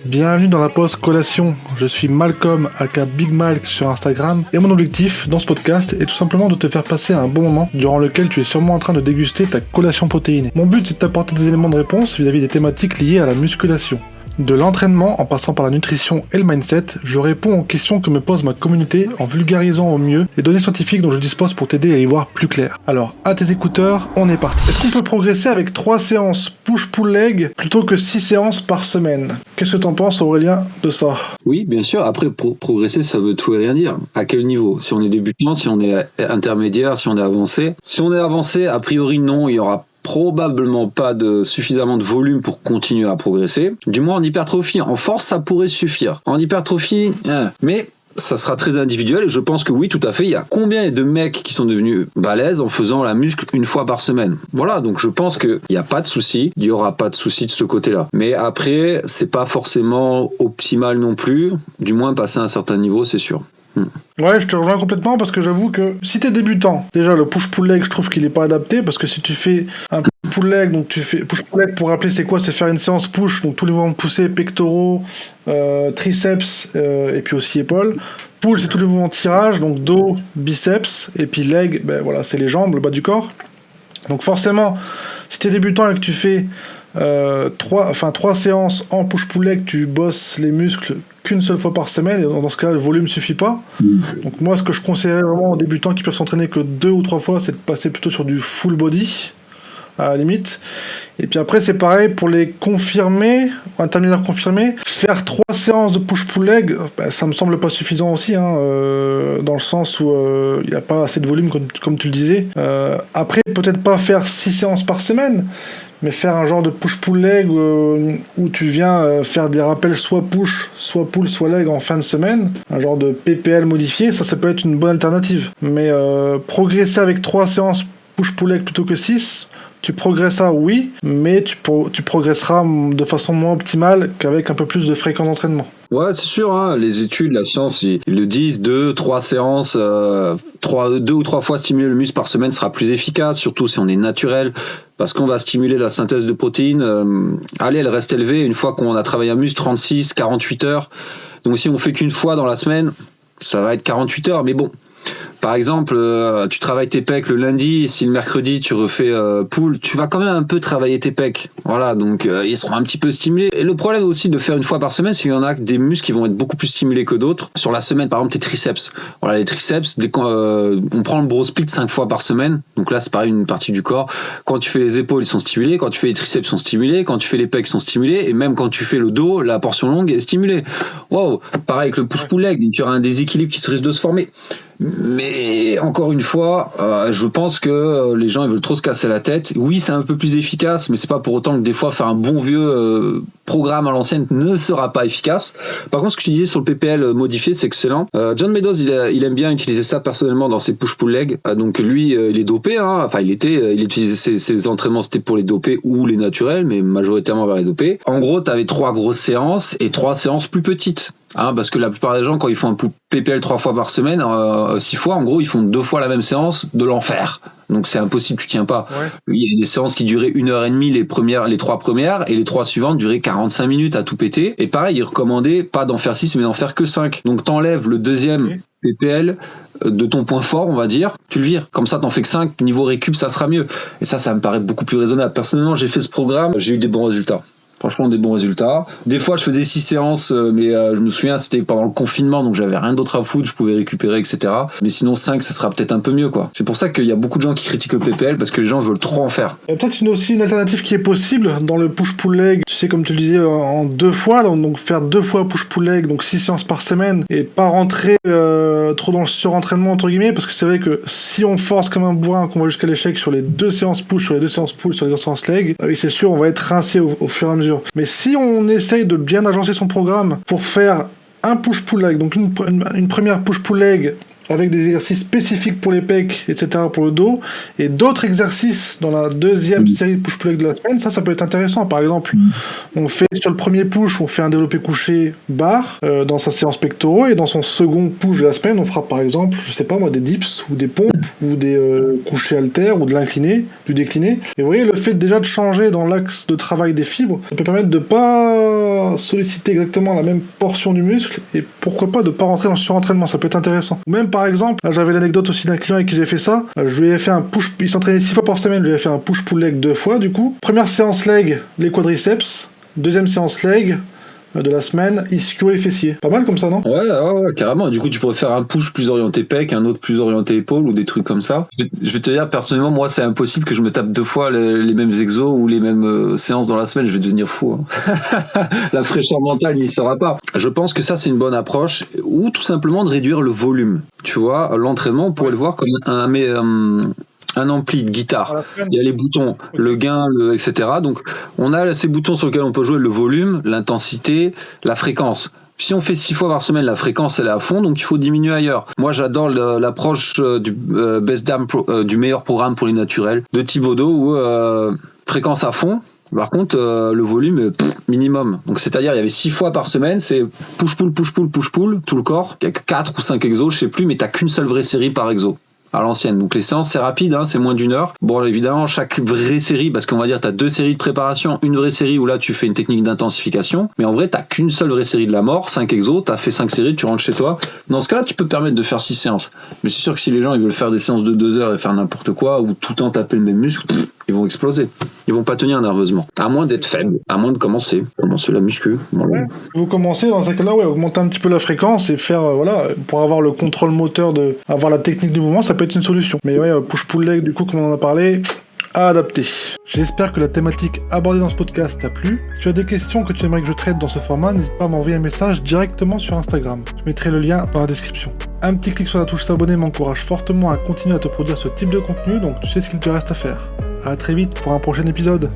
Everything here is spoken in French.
Bienvenue dans la pause collation, je suis Malcolm aka Big Malk sur Instagram et mon objectif dans ce podcast est tout simplement de te faire passer un bon moment durant lequel tu es sûrement en train de déguster ta collation protéinée. Mon but c'est de t'apporter des éléments de réponse vis-à-vis des thématiques liées à la musculation. De l'entraînement en passant par la nutrition et le mindset, je réponds aux questions que me pose ma communauté en vulgarisant au mieux les données scientifiques dont je dispose pour t'aider à y voir plus clair. Alors, à tes écouteurs, on est parti. Est-ce qu'on peut progresser avec 3 séances push-pull-leg plutôt que 6 séances par semaine? Qu'est-ce que t'en penses, Aurélien, de ça? Oui, bien sûr. Après, progresser, ça veut tout et rien dire. À quel niveau? Si on est débutant, si on est intermédiaire, si on est avancé. Si on est avancé, a priori non, il y aura probablement pas suffisamment de volume pour continuer à progresser. Du moins en hypertrophie. En force, ça pourrait suffire. En hypertrophie, mais ça sera très individuel et je pense que oui, tout à fait. Il y a combien de mecs qui sont devenus balèzes en faisant la muscle une fois par semaine? Voilà, donc je pense qu'il n'y a pas de souci. Il n'y aura pas de souci de ce côté-là. Mais après, c'est pas forcément optimal non plus. Du moins, passer à un certain niveau, c'est sûr. Ouais, je te rejoins complètement parce que j'avoue que si t'es débutant, déjà le push-pull-leg, je trouve qu'il est pas adapté parce que si tu fais un push-pull-leg, donc tu fais push-pull-leg pour rappeler c'est quoi? C'est faire une séance push, donc tous les mouvements poussés, pectoraux, triceps et puis aussi épaules. Pull, c'est tous les mouvements de tirage, donc dos, biceps, et puis leg, ben voilà, c'est les jambes, le bas du corps. Donc forcément, si t'es débutant et que tu fais 3 séances en push-pull-leg, tu bosses les muscles qu'une seule fois par semaine, et dans ce cas, le volume suffit pas. Donc moi, ce que je conseillerais vraiment aux débutants qui peuvent s'entraîner que 2 ou 3 fois, c'est de passer plutôt sur du full body, à la limite. Et puis après, c'est pareil pour les confirmés, intermédiaires confirmés. Faire 3 séances de push-pull-leg, ça me semble pas suffisant aussi, dans le sens où il n'y a pas assez de volume, comme tu le disais. Après, peut-être pas faire 6 séances par semaine, mais faire un genre de push-pull-leg où tu viens faire des rappels soit push, soit pull, soit leg en fin de semaine. Un genre de PPL modifié, ça peut être une bonne alternative. Mais progresser avec 3 séances push-pull-leg plutôt que 6, tu progresseras, oui, mais tu progresseras de façon moins optimale qu'avec un peu plus de fréquence d'entraînement. Ouais, c'est sûr, hein, les études, la science, ils le disent, 2-3 séances, 2 ou 3 fois stimuler le muscle par semaine sera plus efficace, surtout si on est naturel, parce qu'on va stimuler la synthèse de protéines. Elle reste élevée une fois qu'on a travaillé un muscle 36, 48 heures. Donc si on fait qu'une fois dans la semaine, ça va être 48 heures, mais bon. Par exemple, tu travailles tes pecs le lundi, si le mercredi tu refais pull, tu vas quand même un peu travailler tes pecs. Voilà, donc ils seront un petit peu stimulés. Et le problème aussi de faire une fois par semaine, c'est qu'il y en a des muscles qui vont être beaucoup plus stimulés que d'autres. Sur la semaine, par exemple, tes triceps. Voilà, les triceps, on prend le bro split 5 fois par semaine. Donc là, c'est pareil, une partie du corps. Quand tu fais les épaules, ils sont stimulés. Quand tu fais les triceps, ils sont stimulés. Quand tu fais les pecs, ils sont stimulés. Et même quand tu fais le dos, la portion longue est stimulée. Wow, pareil avec le push-pull-leg. Donc il y aura un déséquilibre qui risque de se former. Mais encore une fois, je pense que les gens ils veulent trop se casser la tête. Oui, c'est un peu plus efficace, mais c'est pas pour autant que des fois faire un bon vieux programme à l'ancienne ne sera pas efficace. Par contre, ce que tu disais sur le PPL modifié, c'est excellent. John Meadows, il aime bien utiliser ça personnellement dans ses push-pull-leg. Donc lui, il est dopé. Enfin, il utilisait ses entraînements, c'était pour les dopés ou les naturels, mais majoritairement vers les dopés. En gros, t'avais 3 grosses séances et 3 séances plus petites. Parce que la plupart des gens, quand ils font un PPL 3 fois par semaine, 6 fois, en gros, ils font 2 fois la même séance de l'enfer. Donc c'est impossible, tu tiens pas. Ouais. Il y a des séances qui duraient 1h30 les 3 premières, et les 3 suivantes duraient 45 minutes à tout péter. Et pareil, il recommandait pas d'en faire 6, mais d'en faire que 5. Donc t'enlèves le deuxième PPL de ton point fort, on va dire, tu le vires. Comme ça, t'en fais que 5, niveau récup, ça sera mieux. Et ça me paraît beaucoup plus raisonnable. Personnellement, j'ai fait ce programme, j'ai eu des bons résultats. Franchement, des bons résultats. Des fois, je faisais 6 séances, mais je me souviens, c'était pendant le confinement, donc j'avais rien d'autre à foutre, je pouvais récupérer, etc. Mais sinon, 5, ça sera peut-être un peu mieux, quoi. C'est pour ça qu'il y a beaucoup de gens qui critiquent le PPL, parce que les gens veulent trop en faire. Il y a peut-être aussi une alternative qui est possible dans le push-pull-leg. Tu sais, comme tu le disais, en 2 fois, donc faire 2 fois push-pull-leg, donc 6 séances par semaine, et pas rentrer trop dans le surentraînement, entre guillemets, parce que c'est vrai que si on force comme un bourrin, qu'on va jusqu'à l'échec sur les 2 séances push, sur les 2 séances pull, sur les 2 séances leg, c'est sûr, on va être rincé au fur et à mesure. Mais si on essaye de bien agencer son programme pour faire un push-pull-leg, donc une première push-pull-leg avec des exercices spécifiques pour les pecs, etc. pour le dos, et d'autres exercices dans la deuxième série de push-pull leg de la semaine. Ça peut être intéressant. Par exemple, on fait sur le premier push, on fait un développé couché barre dans sa séance pectoraux, et dans son second push de la semaine, on fera par exemple, je sais pas moi, des dips ou des pompes ou des couchés haltères ou de l'incliné, du décliné. Et vous voyez, le fait déjà de changer dans l'axe de travail des fibres, ça peut permettre de pas solliciter exactement la même portion du muscle, et pourquoi pas de pas rentrer dans le surentraînement. Ça peut être intéressant. Ou même par exemple, là, j'avais l'anecdote aussi d'un client avec qui j'ai fait ça. Je lui ai fait un push, il s'entraînait 6 fois par semaine, je lui ai fait un push-pull leg 2 fois du coup. Première séance leg, les quadriceps. Deuxième séance leg de la semaine, ischio et fessier. Pas mal comme ça, non? Ouais, carrément. Du coup, tu pourrais faire un push plus orienté pec, un autre plus orienté épaule ou des trucs comme ça. Je vais te dire, personnellement, moi, c'est impossible que je me tape 2 fois les mêmes exos ou les mêmes séances dans la semaine. Je vais devenir fou. Hein. La fraîcheur mentale n'y sera pas. Je pense que ça, c'est une bonne approche. Ou tout simplement de réduire le volume. Tu vois, l'entraînement, on pourrait le voir comme un ampli de guitare. Il y a les boutons, le gain, etc. Donc, on a ces boutons sur lesquels on peut jouer le volume, l'intensité, la fréquence. Si on fait 6 fois par semaine, la fréquence elle est à fond, donc il faut diminuer ailleurs. Moi, j'adore l'approche du meilleur programme pour les naturels de Thibaudot où fréquence à fond. Par contre, le volume minimum. Donc, c'est-à-dire, il y avait 6 fois par semaine, c'est push-pull, push-pull, push-pull, tout le corps. Il y a 4 ou 5 exos, je sais plus, mais t'as qu'une seule vraie série par exo. À l'ancienne. Donc les séances c'est rapide, hein, c'est moins d'1 heure. Bon évidemment chaque vraie série, parce qu'on va dire t'as 2 séries de préparation, une vraie série où là tu fais une technique d'intensification, mais en vrai t'as qu'une seule vraie série de la mort, 5 exos, t'as fait 5 séries, tu rentres chez toi. Dans ce cas-là tu peux te permettre de faire 6 séances. Mais c'est sûr que si les gens ils veulent faire des séances de 2 heures et faire n'importe quoi, ou tout le temps taper le même muscle, ils vont exploser. Ils vont pas tenir nerveusement. À moins d'être faible, à moins de commencer la muscu. Ouais. Vous commencez dans ce cas-là, augmenter un petit peu la fréquence et faire, pour avoir le contrôle moteur, avoir la technique du mouvement, ça peut être une solution. Mais ouais, push-pull leg, du coup, comme on en a parlé, à adapter. J'espère que la thématique abordée dans ce podcast t'a plu. Si tu as des questions que tu aimerais que je traite dans ce format, n'hésite pas à m'envoyer un message directement sur Instagram. Je mettrai le lien dans la description. Un petit clic sur la touche s'abonner m'encourage fortement à continuer à te produire ce type de contenu, donc tu sais ce qu'il te reste à faire. À très vite pour un prochain épisode.